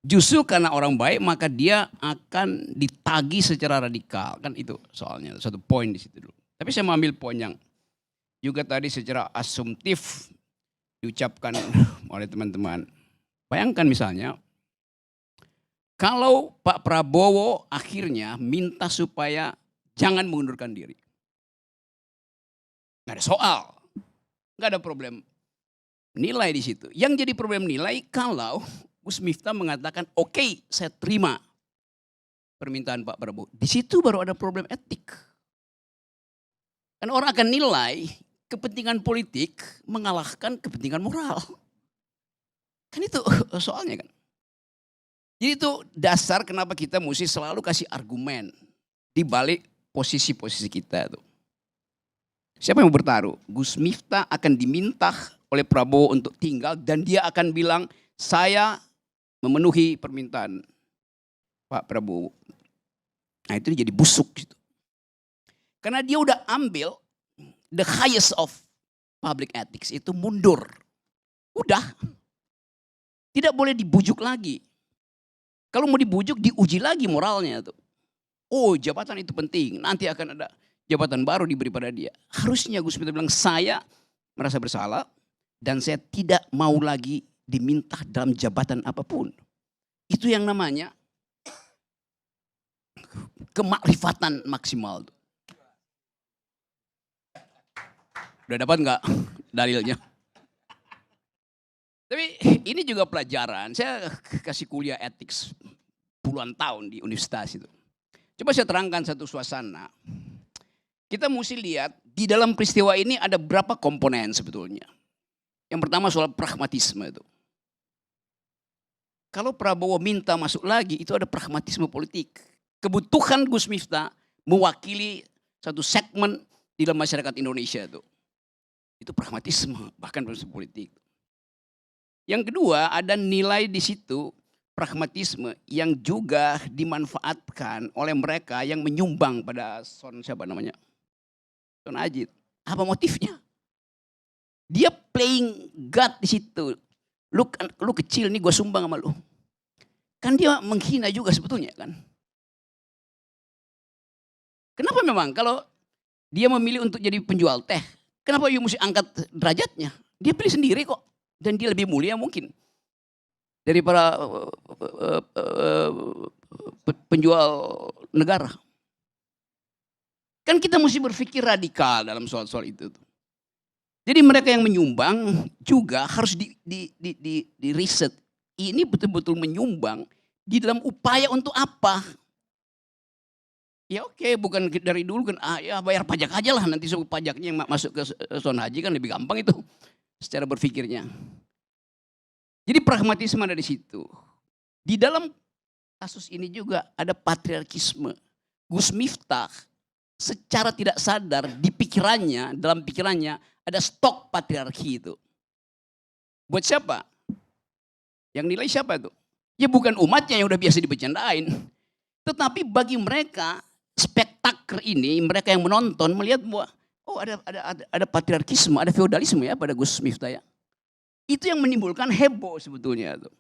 Justru karena orang baik maka dia akan ditagih secara radikal. Kan itu soalnya, satu poin di situ dulu. Tapi saya mau ambil poin yang juga tadi secara asumtif diucapkan oleh teman-teman. Bayangkan misalnya, kalau Pak Prabowo akhirnya minta supaya jangan mengundurkan diri. Nggak ada soal, nggak ada problem nilai di situ. Yang jadi problem nilai kalau Gus Miftah mengatakan oke, saya terima permintaan Pak Prabowo. Di situ baru ada problem etik. Kan orang akan nilai kepentingan politik mengalahkan kepentingan moral. Kan itu soalnya kan. Jadi itu dasar kenapa kita mesti selalu kasih argumen di balik posisi-posisi kita tuh. Siapa yang mau bertaruh? Gus Miftah akan diminta oleh Prabowo untuk tinggal dan dia akan bilang saya memenuhi permintaan Pak Prabowo. Nah itu jadi busuk gitu. Karena dia udah ambil the highest of public ethics itu mundur. Udah. Tidak boleh dibujuk lagi. Kalau mau dibujuk diuji lagi moralnya tuh. Oh jabatan itu penting, nanti akan ada jabatan baru diberi pada dia. Harusnya Gus Miftah bilang saya merasa bersalah dan saya tidak mau lagi diminta dalam jabatan apapun. Itu yang namanya kemakrifatan maksimal. Udah dapat nggak dalilnya? Tapi ini juga pelajaran. Saya kasih kuliah etik puluhan tahun di universitas itu. Coba saya terangkan satu suasana. Kita mesti lihat di dalam peristiwa ini ada berapa komponen sebetulnya. Yang pertama soal pragmatisme itu. Kalau Prabowo minta masuk lagi itu ada pragmatisme politik. Kebutuhan Gus Miftah mewakili satu segmen di dalam masyarakat Indonesia itu. Itu pragmatisme, bahkan politik. Yang kedua ada nilai di situ pragmatisme yang juga dimanfaatkan oleh mereka yang menyumbang pada Son siapa namanya? Son Ajit. Apa motifnya? Dia playing God di situ. Lu kecil nih gue sumbang sama lu. Kan dia menghina juga sebetulnya kan. Kenapa memang kalau dia memilih untuk jadi penjual teh. Kenapa you mesti angkat derajatnya? Dia pilih sendiri kok. Dan dia lebih mulia mungkin. Dari para penjual negara. Kan kita mesti berpikir radikal dalam soal-soal itu. Jadi mereka yang menyumbang juga harus di riset. Ini betul-betul menyumbang di dalam upaya untuk apa? Ya oke, bukan dari dulu kan ya bayar pajak aja lah nanti pajaknya yang masuk ke Son Haji kan lebih gampang itu secara berpikirnya. Jadi pragmatisme ada di situ. Di dalam kasus ini juga ada patriarkisme. Gus Miftah secara tidak sadar di pikirannya, dalam pikirannya ada stok patriarki itu. Buat siapa? Yang nilai siapa itu? Ya bukan umatnya yang udah biasa dibercandain. Tetapi bagi mereka spektakel ini, mereka yang menonton melihat bahwa oh ada patriarkisme, ada feodalisme ya pada Gus Miftah ya. Itu yang menimbulkan heboh sebetulnya tuh.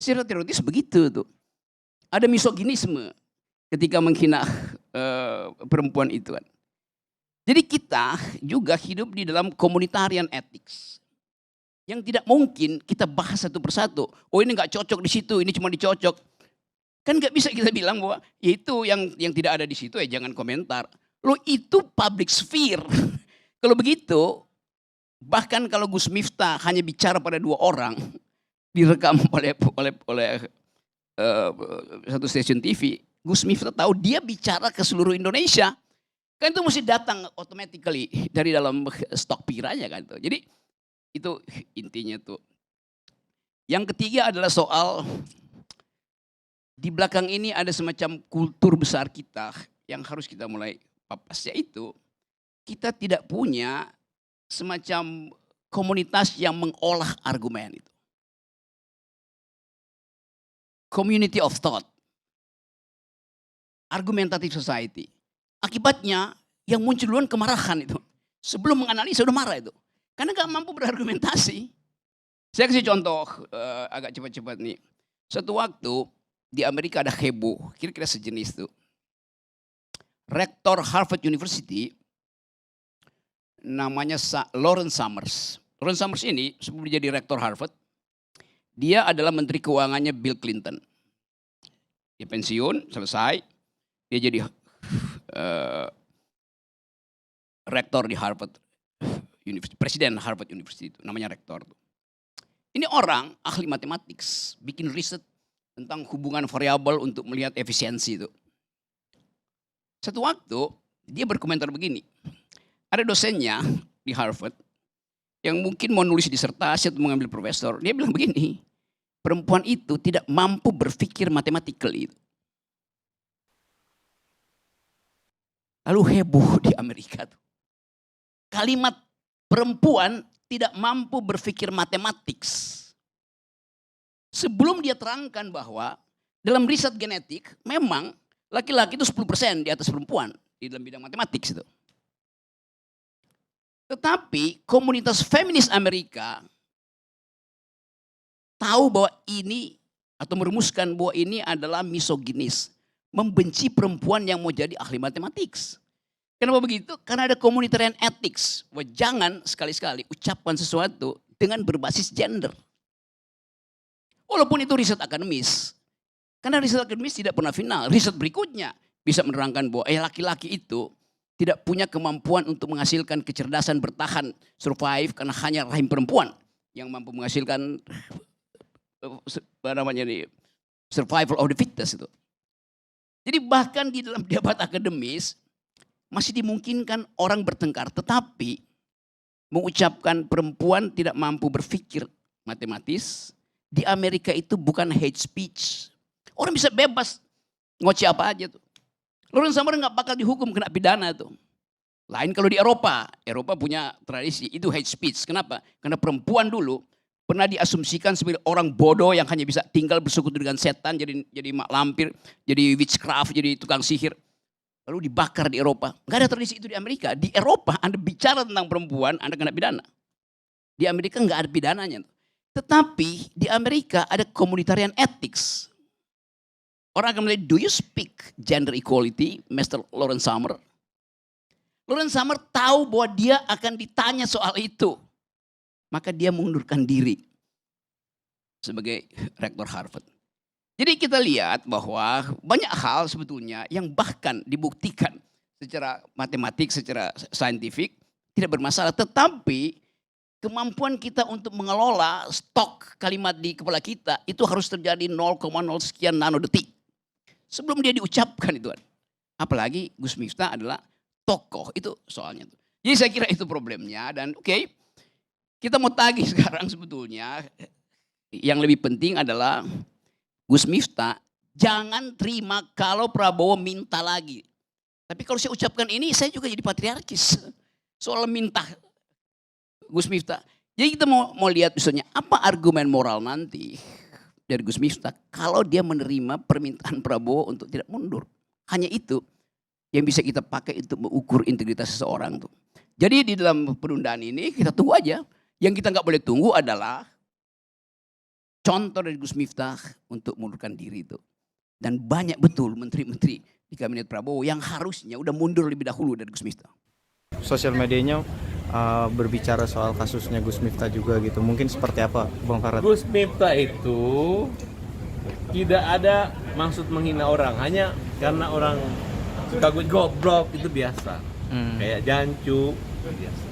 Secara teoritis begitu tuh. Ada misoginisme ketika menghina perempuan itu kan. Jadi kita juga hidup di dalam komunitarian ethics. Yang tidak mungkin kita bahas satu persatu. Oh ini nggak cocok di situ, ini cuma dicocok. Kan nggak bisa kita bilang bahwa ya itu yang tidak ada di situ ya jangan komentar. Loh itu public sphere. Kalau begitu, bahkan kalau Gus Miftah hanya bicara pada 2 orang, direkam oleh satu stasiun TV, Gus Miftah tahu dia bicara ke seluruh Indonesia. Kan itu mesti datang automatically dari dalam stok pikirannya kan tuh. Jadi itu intinya tuh. Yang ketiga adalah soal di belakang ini ada semacam kultur besar kita yang harus kita mulai papas, yaitu kita tidak punya semacam komunitas yang mengolah argumen itu. Community of thought. Argumentative society. Akibatnya yang muncul duluan kemarahan itu. Sebelum menganalisa udah marah itu. Karena gak mampu berargumentasi. Saya kasih contoh agak cepat-cepat nih. Suatu waktu di Amerika ada heboh, kira-kira sejenis tuh. Rektor Harvard University namanya Lawrence Summers. Lawrence Summers ini sebelum jadi rektor Harvard, dia adalah menteri keuangannya Bill Clinton. Dia pensiun, selesai, dia jadi rektor di Harvard University, presiden Harvard University itu, namanya rektor. Ini orang ahli matematik, bikin riset tentang hubungan variabel untuk melihat efisiensi itu. Satu waktu dia berkomentar begini, ada dosennya di Harvard yang mungkin mau nulis disertasi atau mengambil profesor, dia bilang begini, perempuan itu tidak mampu berpikir matematikal itu. Lalu heboh di Amerika tuh. Kalimat perempuan tidak mampu berpikir matematik. Sebelum dia terangkan bahwa dalam riset genetik memang laki-laki itu 10% di atas perempuan di dalam bidang matematik itu. Tetapi komunitas feminis Amerika tahu bahwa ini atau merumuskan bahwa ini adalah misoginis, membenci perempuan yang mau jadi ahli matematik. Kenapa begitu? Karena ada komunitarian ethics. Bahwa jangan sekali-sekali ucapkan sesuatu dengan berbasis gender. Walaupun itu riset akademis. Karena riset akademis tidak pernah final. Riset berikutnya bisa menerangkan bahwa laki-laki itu tidak punya kemampuan untuk menghasilkan kecerdasan bertahan, survive, karena hanya rahim perempuan yang mampu menghasilkan survival of the fittest itu. Jadi bahkan di dalam debat akademis, masih dimungkinkan orang bertengkar, tetapi mengucapkan perempuan tidak mampu berpikir matematis, di Amerika itu bukan hate speech. Orang bisa bebas ngoceh apa aja tuh. Lawrence Summers nggak bakal dihukum kena pidana tuh. Lain kalau di Eropa, Eropa punya tradisi, itu hate speech. Kenapa? Karena perempuan dulu pernah diasumsikan sebagai orang bodoh yang hanya bisa tinggal bersekutu dengan setan, jadi mak lampir, jadi witchcraft, jadi tukang sihir. Lalu dibakar di Eropa. Nggak ada tradisi itu di Amerika. Di Eropa Anda bicara tentang perempuan, Anda kena pidana. Di Amerika nggak ada pidananya. Tetapi di Amerika ada komunitarian ethics. Orang akan melihat, do you speak gender equality, Mr. Lawrence Summers? Lawrence Summers tahu bahwa dia akan ditanya soal itu. Maka dia mengundurkan diri sebagai rektor Harvard. Jadi kita lihat bahwa banyak hal sebetulnya yang bahkan dibuktikan secara matematik, secara saintifik tidak bermasalah. Tetapi kemampuan kita untuk mengelola stok kalimat di kepala kita itu harus terjadi 0,0 sekian nanodetik. Sebelum dia diucapkan itu. Apalagi Gus Miftah adalah tokoh, itu soalnya. Jadi saya kira itu problemnya dan oke, kita mau tagih sekarang sebetulnya. Yang lebih penting adalah Gus Miftah jangan terima kalau Prabowo minta lagi. Tapi kalau saya ucapkan ini, saya juga jadi patriarkis. Soal minta Gus Miftah. Jadi kita mau lihat misalnya apa argumen moral nanti dari Gus Miftah kalau dia menerima permintaan Prabowo untuk tidak mundur. Hanya itu yang bisa kita pakai untuk mengukur integritas seseorang tuh. Jadi di dalam penundaan ini kita tunggu aja. Yang kita nggak boleh tunggu adalah contoh dari Gus Miftah untuk mundurkan diri itu. Dan banyak betul menteri-menteri di kabinet Prabowo yang harusnya udah mundur lebih dahulu dari Gus Miftah. Sosial medianya berbicara soal kasusnya Gus Miftah juga gitu. Mungkin seperti apa Bang Farad? Gus Miftah itu tidak ada maksud menghina orang. Hanya karena orang suka goblok itu biasa. Kayak jancu biasa.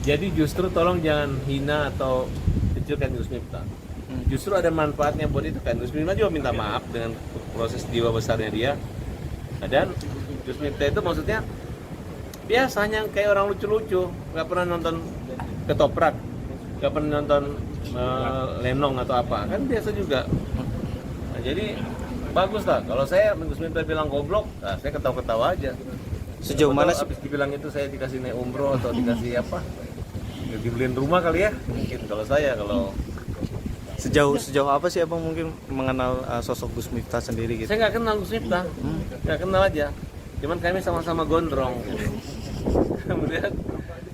Jadi justru tolong jangan hina atau kecilkan Gus Miftah. Justru ada manfaatnya buat itu kan. Gus Miftah juga minta maaf dengan proses jiwa besarnya dia. Dan Gus Miftah itu maksudnya biasanya kayak orang lucu-lucu, nggak pernah nonton ketoprak, nggak pernah nonton lenong atau apa, kan biasa juga. Nah, jadi bagus lah. Kalau saya Gus Miftah bilang goblok, nah, saya ketawa-ketawa aja. Sejauh mana habis dibilang itu saya dikasih naik umroh atau dikasih apa? Dibeliin rumah kali ya, mungkin kalau saya sejauh apa sih Abang mungkin mengenal sosok Gus Miftah sendiri gitu? Saya nggak kenal Gus Miftah, nggak kenal aja. Cuman kami sama-sama gondrong. Kemudian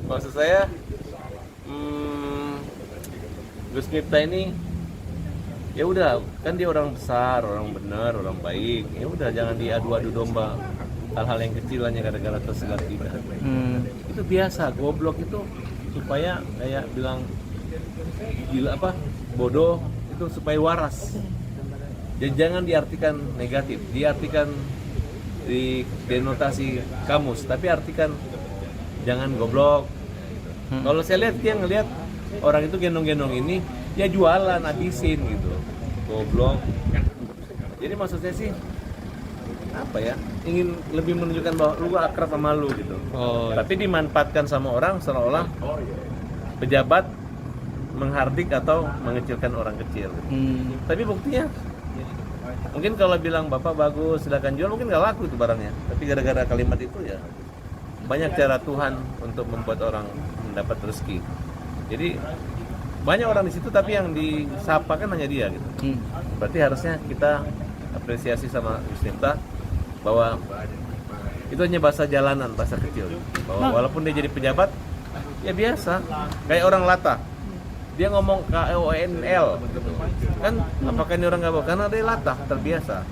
maksud saya Gus Miftah ini Ya udah, kan dia orang besar, orang benar, orang baik. Ya udah, jangan diadu-adu domba hal-hal yang kecil hanya gara-gara tersegar tidak. Itu biasa, goblok itu supaya kayak bilang gila apa, bodoh itu supaya waras. Dan jangan diartikan negatif, diartikan di denotasi kamus, tapi artikan jangan goblok. Kalau saya lihat dia ngelihat orang itu gendong-gendong ini, ya jualan, habisin gitu, goblok. Jadi maksud saya sih apa ya, ingin lebih menunjukkan bahwa lu akrab sama lu gitu. Tapi dimanfaatkan sama orang seolah-olah pejabat menghardik atau mengecilkan orang kecil. Tapi buktinya mungkin kalau bilang bapak bagus silakan jual, mungkin nggak laku itu barangnya. Tapi gara-gara kalimat itu ya banyak cara Tuhan untuk membuat orang mendapat rezeki. Jadi banyak orang di situ tapi yang disapa kan hanya dia gitu. Berarti harusnya kita apresiasi sama Gus Miftah bahwa itu hanya bahasa jalanan, bahasa kecil. Bahwa walaupun dia jadi pejabat ya biasa, kayak orang latah. Dia ngomong KONL gitu. Kan apakah ini orang nggak bawa? Karena dia latah, terbiasa.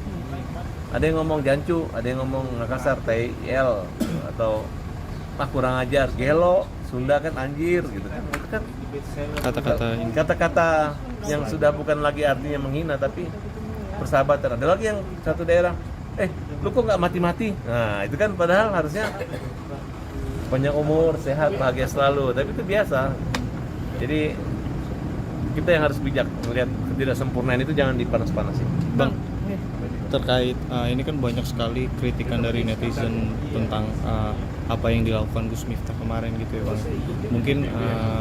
Ada yang ngomong jancu, ada yang ngomong kasar, TIL atau kurang ajar, gelo, Sunda kan anjir gitu kan. Itu kan kata-kata yang sudah bukan lagi artinya menghina tapi persahabatan. Ada lagi yang satu daerah, lu kok nggak mati-mati? Nah itu kan padahal harusnya panjang umur, sehat, bahagia selalu. Tapi itu biasa. Jadi kita yang harus bijak melihat ketidaksempurnaan itu, jangan dipanas-panasin. Bang, terkait ini kan banyak sekali kritikan dari netizen tentang apa yang dilakukan Gus Miftah kemarin gitu ya Bang. Mungkin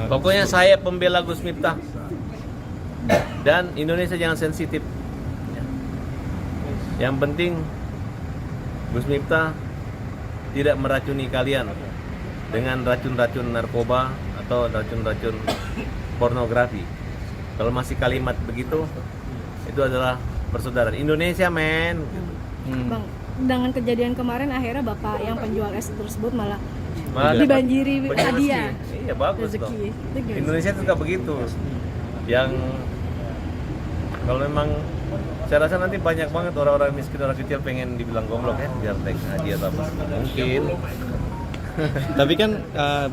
pokoknya saya pembela Gus Miftah dan Indonesia jangan sensitif. Yang penting Gus Miftah tidak meracuni kalian dengan racun-racun narkoba atau racun-racun pornografi. Kalau masih kalimat begitu, itu adalah persaudaraan Indonesia, men. Bang, dengan kejadian kemarin akhirnya bapak yang penjual es tersebut malah dibanjiri hadiah. Iya bagus dong. Indonesia itu suka begitu. Yang kalau memang saya rasa nanti banyak banget orang-orang miskin, orang kecil pengen dibilang goblok ya, biar naik hadiah atau apa. Mungkin. Tapi kan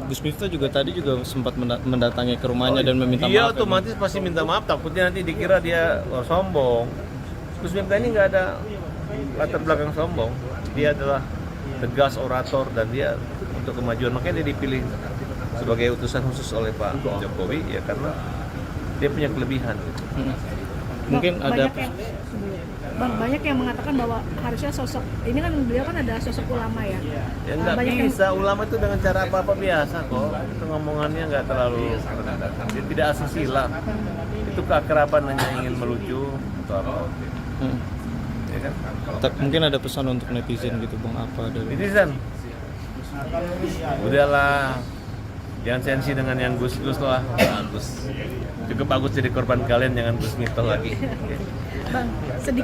Gus Miftah juga tadi juga sempat mendatangi ke rumahnya dan meminta maaf. Dia otomatis pasti minta maaf, takutnya nanti dikira dia sombong. Gus Miftah ini nggak ada latar belakang sombong. Dia adalah tegas orator dan dia untuk kemajuan, makanya dia dipilih sebagai utusan khusus oleh Pak Jokowi ya karena dia punya kelebihan. Mungkin ada banyak yang mengatakan bahwa harusnya sosok ini kan beliau kan ada sosok ulama ya. Ya nggak bisa, ulama itu dengan cara apa-apa biasa kok. Itu ngomongannya nggak terlalu, dia tidak asusila. Itu keakraban hanya ingin melucu atau apa. Ya kan? Mungkin ada pesan untuk netizen gitu Bang, apa dari netizen? Udahlah, jangan sensi dengan yang Gus-Gus lah. Bagus, cukup bagus jadi korban kalian, jangan Gus Miftah lagi. Bang, sedikit